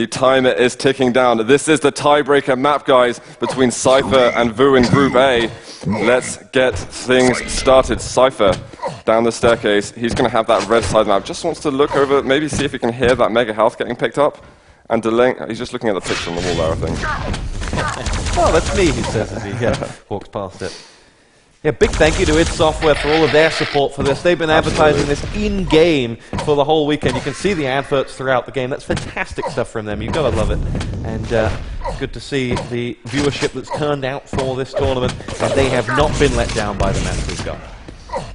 The timer is ticking down. This is the tiebreaker map, guys, between Cypher and Vo in Group A. Let's get things started. Cypher down the staircase. He's going to have that red side map. Just wants to look over, maybe see if he can hear that mega health getting picked up. And delaying. He's just looking at the picture on the wall there, I think. Oh, that's me, he says as he walks past it. Yeah, big thank you to id Software for all of their support for this. They've been advertising this in-game for the whole weekend. You can see the adverts throughout the game. That's fantastic stuff from them. You've got to love it. And good to see the viewership that's turned out for this tournament. And they have not been let down by the match we've got.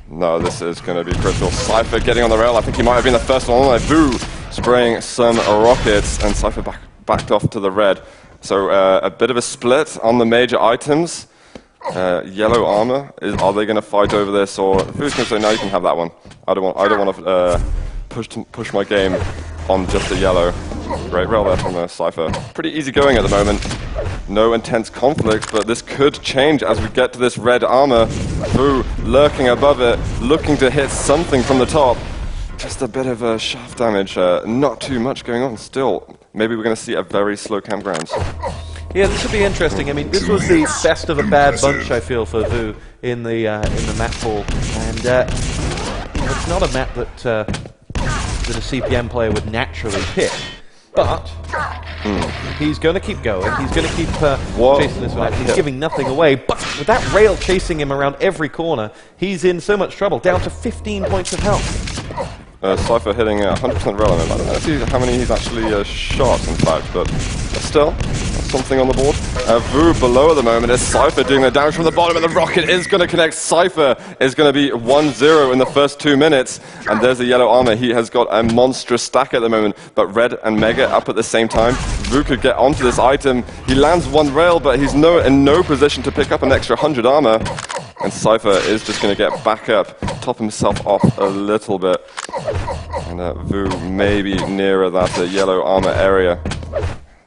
No, this is going to be critical. Cypher getting on the rail. I think he might have been the first one on there. Vo spraying some rockets, and Cypher backed off to the red. So a bit of a split on the major items. Yellow armor. Are they going to fight over this, or who's going to say no? You can have that one. I don't want to push my game on just the yellow. Great rail there from Cypher. Pretty easy going at the moment. No intense conflict, but this could change as we get to this red armor. Vo lurking above it, looking to hit something from the top. Just a bit of shaft damage. Not too much going on still. Maybe we're going to see a very slow campgrounds. Yeah, this would be interesting. I mean, this was the best of a bad bunch, I feel, for Vo in the map pool, and it's not a map that a CPM player would naturally pick. But he's going to keep going. He's going to keep chasing this match. He's giving nothing away. But with that rail chasing him around every corner, he's in so much trouble. Down to 15 points of health. Cypher hitting 100% rail on him. I don't know how many he's actually shot, in fact, but still, something on the board. Vo below at the moment is Cypher doing the damage from the bottom, and the rocket is going to connect. Cypher is going to be 1-0 in the first 2 minutes, and there's the yellow armor. He has got a monstrous stack at the moment, but red and mega up at the same time. Vo could get onto this item. He lands one rail, but he's in no position to pick up an extra 100 armor. And Cypher is just going to get back up, top himself off a little bit. And Vo maybe nearer that yellow armor area.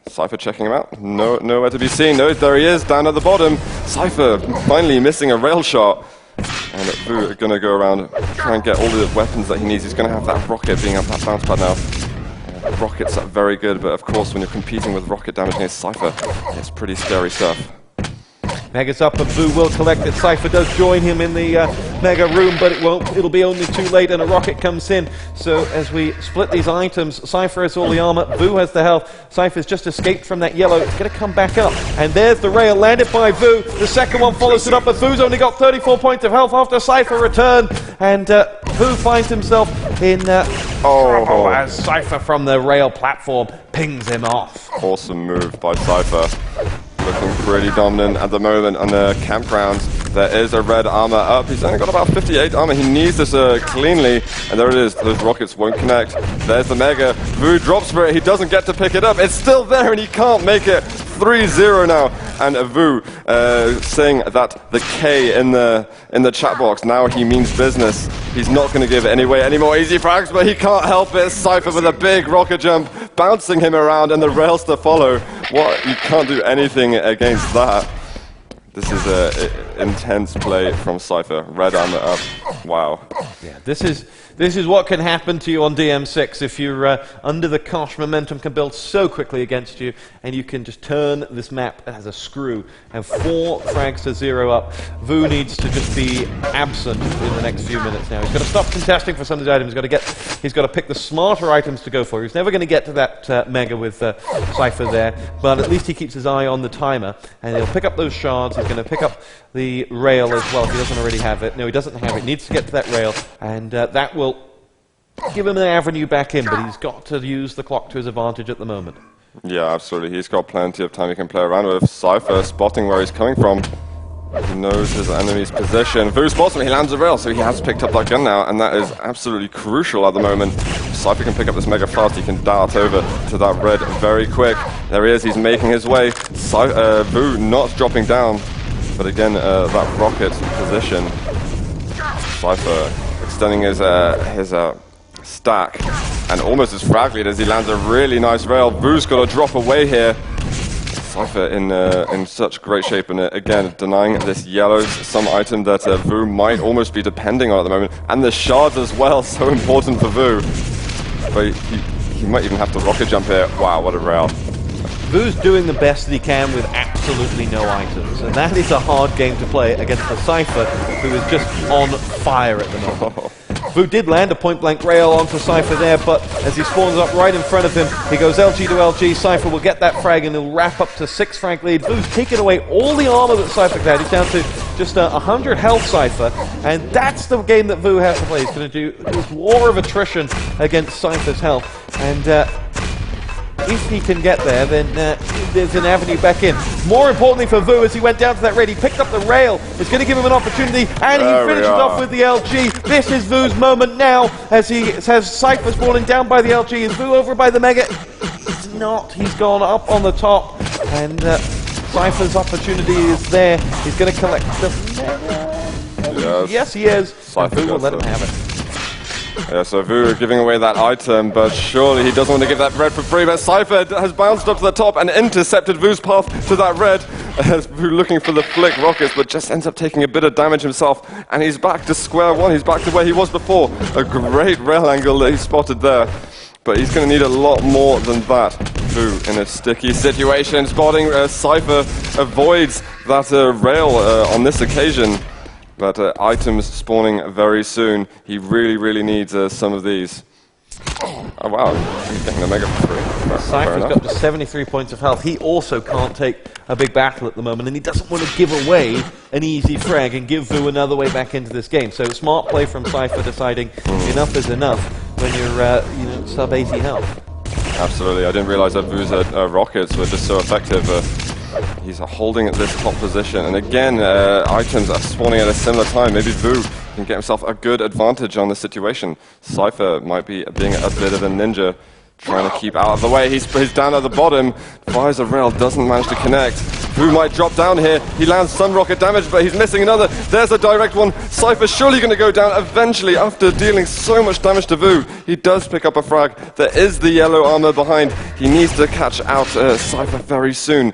Cypher checking him out. Nowhere to be seen. No, there he is, down at the bottom. Cypher finally missing a rail shot. And Vo going to go around, try and get all the weapons that he needs. He's going to have that rocket being up that bounce pad now. Rockets are very good, but of course when you're competing with rocket damage against Cypher, it's pretty scary stuff. Mega's up and Vo will collect it. Cypher does join him in the Mega room, but it'll be only too late, and a rocket comes in. So as we split these items, Cypher has all the armor, Vo has the health. Cypher's just escaped from that yellow. It's going to come back up. And there's the rail landed by Vo. The second one follows it up, but Vo's only got 34 points of health after Cypher returned. And Vo finds himself in trouble as Cypher from the rail platform pings him off. Awesome move by Cypher. Looking pretty dominant at the moment on the campgrounds. There is a red armor up. He's only got about 58 armor. He needs this cleanly. And there it is. Those rockets won't connect. There's the mega. Vo drops for it. He doesn't get to pick it up. It's still there and he can't make it. 3-0 now. And Vo saying that the K in the chat box, now he means business. He's not going to give any more easy frags, but he can't help it. Cypher with a big rocket jump, bouncing him around, and the rails to follow. What? You can't do anything against that. This is an intense play from Cypher. Red armor up. Wow. Yeah, this is what can happen to you on DM6 if you're under the cosh. Momentum can build so quickly against you, and you can just turn this map as a screw. And 4 frags to 0 up. Vo needs to just be absent in the next few minutes now. He's got to stop contesting for some of these items. He's got to pick the smarter items to go for. He's never going to get to that mega with Cypher there, but at least he keeps his eye on the timer, and he'll pick up those shards. He's going to pick up the rail as well if he doesn't already have it. No, he doesn't have it. He needs to get to that rail, and that will give him an avenue back in, but he's got to use the clock to his advantage at the moment. Yeah, absolutely. He's got plenty of time he can play around with. Cypher spotting where he's coming from. He knows his enemy's position. Vo spots him, he lands the rail, so he has picked up that gun now, and that is absolutely crucial at the moment. If Cypher can pick up this mega fast, he can dart over to that red very quick. There he is, he's making his way. Vo not dropping down, but again, that rocket position. Cypher extending his stack, and almost as fragile as he lands a really nice rail. Vo's got to drop away here. Cypher in such great shape, and again denying this yellow, some item that Vo might almost be depending on at the moment, and the shards as well, so important for Vo. But he might even have to rocket jump here. Wow, what a rail. Vo's doing the best that he can with absolutely no items, and that is a hard game to play against a Cypher who is just on fire at the moment. Vo did land a point-blank rail onto Cypher there, but as he spawns up right in front of him, he goes LG to LG. Cypher will get that frag, and he'll wrap up to 6 frag lead. Vo's taken away all the armor that Cypher had. He's down to just 100 health, Cypher, and that's the game that Vo has to play. He's going to do this war of attrition against Cypher's health, and if he can get there, then there's an avenue back in. More importantly for Vo, as he went down to that raid, he picked up the rail. It's going to give him an opportunity, and he finishes off with the LG. This is Vo's moment now, as he has Cypher spawning down by the LG. Is Vo over by the Mega? He's not. He's gone up on the top, and Cypher's opportunity is there. He's going to collect the Mega. Yes, he is. Cypher will let him have it. Yeah, so Vo giving away that item, but surely he doesn't want to give that red for free. But Cypher has bounced up to the top and intercepted Vo's path to that red. As Vo looking for the flick rockets, but just ends up taking a bit of damage himself. And he's back to square one. He's back to where he was before. A great rail angle that he spotted there. But he's going to need a lot more than that. Vo in a sticky situation. Spotting Cypher avoids that rail on this occasion. But items spawning very soon. He really needs some of these. Oh wow, he's getting the Mega for free. Cypher's got just 73 points of health. He also can't take a big battle at the moment, and he doesn't want to give away an easy frag and give Vo another way back into this game. So smart play from Cypher, deciding enough is enough when you're sub 80 health. Absolutely, I didn't realize that Vo's rockets were just so effective. He's holding at this top position, and again, items are spawning at a similar time. Maybe Vo can get himself a good advantage on the situation. Cypher might be being a bit of a ninja, trying to keep out of the way. He's down at the bottom, fires a rail, doesn't manage to connect. Vo might drop down here. He lands some rocket damage, but he's missing another. There's a direct one. Cypher's surely going to go down eventually after dealing so much damage to Vo. He does pick up a frag. There is the yellow armor behind. He needs to catch out Cypher very soon.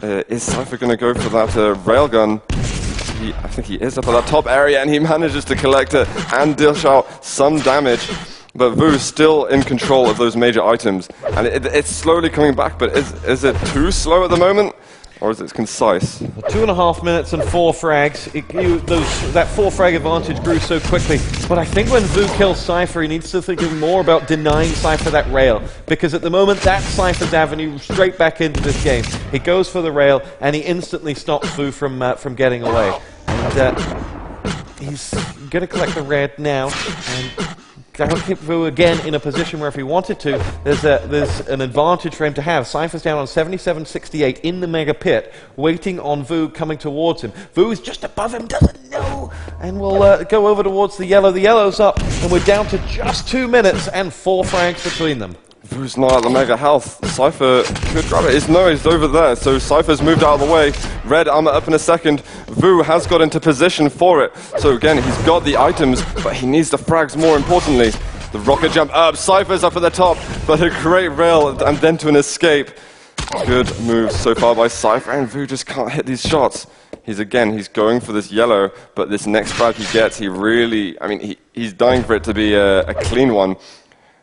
Is Cypher going to go for that railgun? I think he is up at that top area, and he manages to collect it and dish out some damage. But Vo's still in control of those major items, and it's slowly coming back. But is it too slow at the moment, or is it concise? 2.5 minutes and 4 frags. That 4 frag advantage grew so quickly. But I think when Vo kills Cypher, he needs to think more about denying Cypher that rail, because at the moment that's Cypher's avenue straight back into this game. He goes for the rail, and he instantly stops Vo from getting away. And he's going to collect the red now, and that'll keep Vo again in a position where if he wanted to, there's an advantage for him to have. Cypher's down on 77-68 in the Mega Pit, waiting on Vo coming towards him. Vo is just above him, doesn't know, and we'll go over towards the yellow. The yellow's up, and we're down to just 2 minutes and 4 frags between them. Vo's not at the Mega health. Cypher could grab it. He's over there, so Cypher's moved out of the way. Red armor up in a second. Vo has got into position for it. So again, he's got the items, but he needs the frags more importantly. The rocket jump up. Cypher's up at the top, but a great rail and then to an escape. Good move so far by Cypher, and Vo just can't hit these shots. He's going for this yellow, but this next frag he gets, he's dying for it to be a clean one.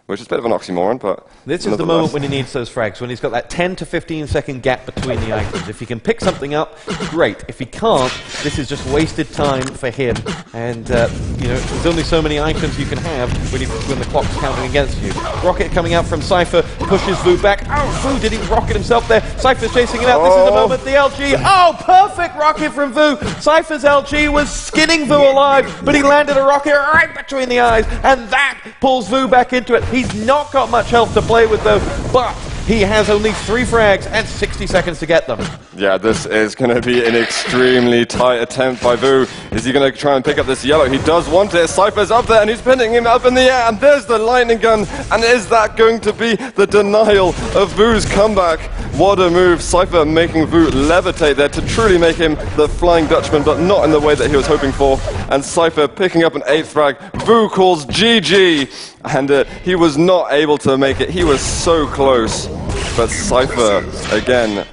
Which is a bit of an oxymoron, but this is the moment when he needs those frags, when he's got that 10 to 15 second gap between the items. If he can pick something up, great. If he can't, this is just wasted time for him. And there's only so many items you can have when the clock's counting against you. Rocket coming out from Cypher, pushes Vo back. Oh, Vo did he rocket himself there? Cypher's chasing it out. This is the moment. The LG. Oh, perfect rocket from Vo. Cypher's LG was skinning Vo alive, but he landed a rocket right between the eyes, and that pulls Vo back into it. He's not got much health to play with though, but he has only 3 frags and 60 seconds to get them. Yeah, this is going to be an extremely tight attempt by Vo. Is he going to try and pick up this yellow? He does want it. Cypher's up there and he's pinning him up in the air, and there's the lightning gun. And is that going to be the denial of Vo's comeback? What a move. Cypher making Vo levitate there to truly make him the Flying Dutchman, but not in the way that he was hoping for. And Cypher picking up an 8th frag. Vo calls GG, and he was not able to make it. He was so close. But Cypher, again,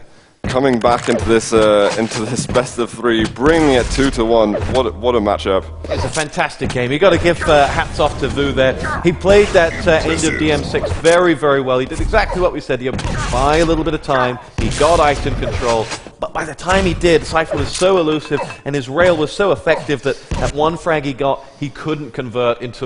coming back into this best of 3, bringing it 2-1. What a matchup! It's a fantastic game. You got to give hats off to Vo there. He played that end of DM6 very, very well. He did exactly what we said. He buy a little bit of time. He got item control. But by the time he did, Cypher was so elusive and his rail was so effective that one frag he got, he couldn't convert into